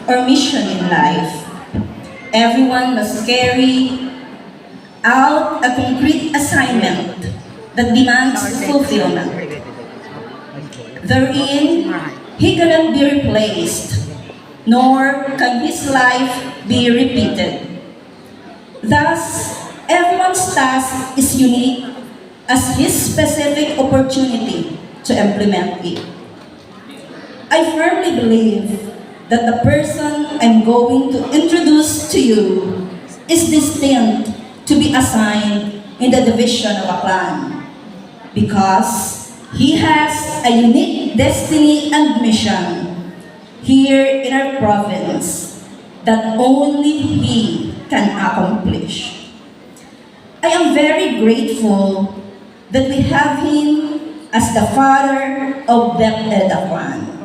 or mission in life. Everyone must carry out a concrete assignment that demands fulfillment. Therein, he cannot be replaced, nor can his life be repeated. Thus, everyone's task is unique as his specific opportunity to implement it. I firmly believe that the person I'm going to introduce to you is destined to be assigned in the division of a clan because he has a unique destiny and mission here in our province that only he can accomplish. I am very grateful that we have him as the father of Beth-Ed Aklan,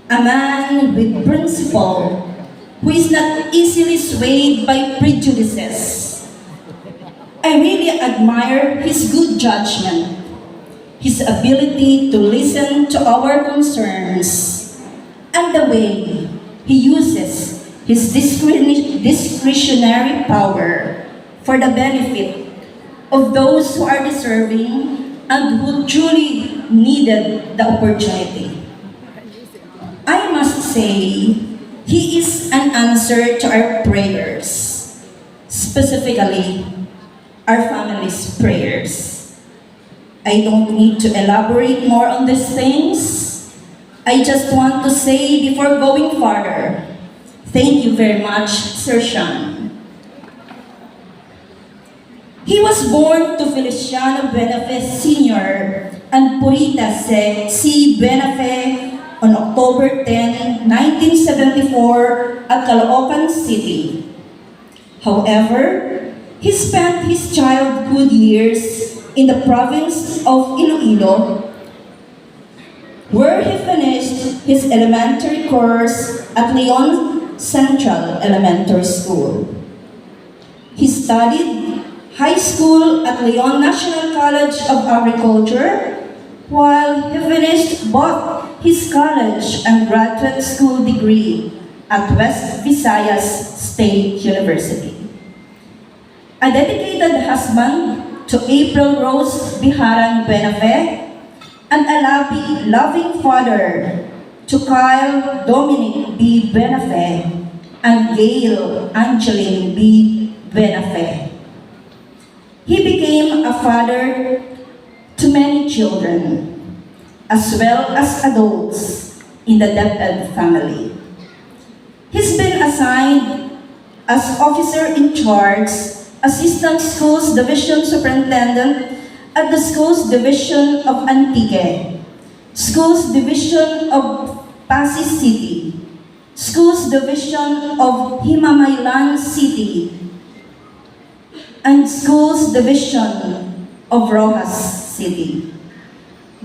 a man with principle who is not easily swayed by prejudices. I really admire his good judgment, his ability to listen to our concerns, and the way he uses his discretionary power for the benefit of those who are deserving and who truly needed the opportunity. I must say, he is an answer to our prayers, specifically our family's prayers. I don't need to elaborate more on these things. I just want to say before going further, thank you very much, Sir Sean. He was born to Feliciano Benafe Sr. and Purita C. Benafe on October 10, 1974 at Caloocan City. However, he spent his childhood years in the province of Iloilo, where he finished his elementary course at Leon Central Elementary School. He studied high school at Leon National College of Agriculture, while he finished both his college and graduate school degree at West Visayas State University. A dedicated husband to April Rose Biharan Benafe, and a loving father to Kyle Dominic B. Benafe and Gail Angeline B. Benafe. He became a father to many children, as well as adults in the Beth-Ed family. He's been assigned as officer in charge, Assistant Schools Division Superintendent at the Schools Division of Antique, Schools Division of Pasig City, Schools Division of Himamaylan City, and Schools Division of Rojas City.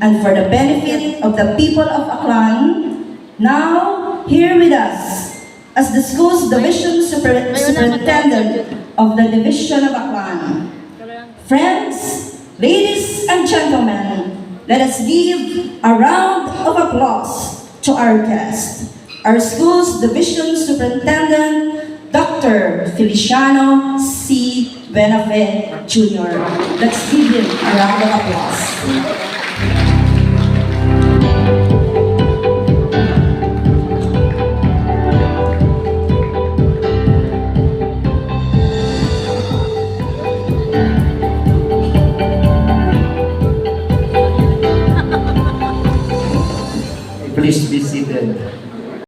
And for the benefit of the people of Aklan, now here with us as the Schools Division Superintendent of the Division of Aklan. Friends, ladies and gentlemen, let us give a round of applause to our guest, our Schools Division Superintendent, Dr. Feliciano C. Benafe Jr. Let's give him a round of applause. Please be seated.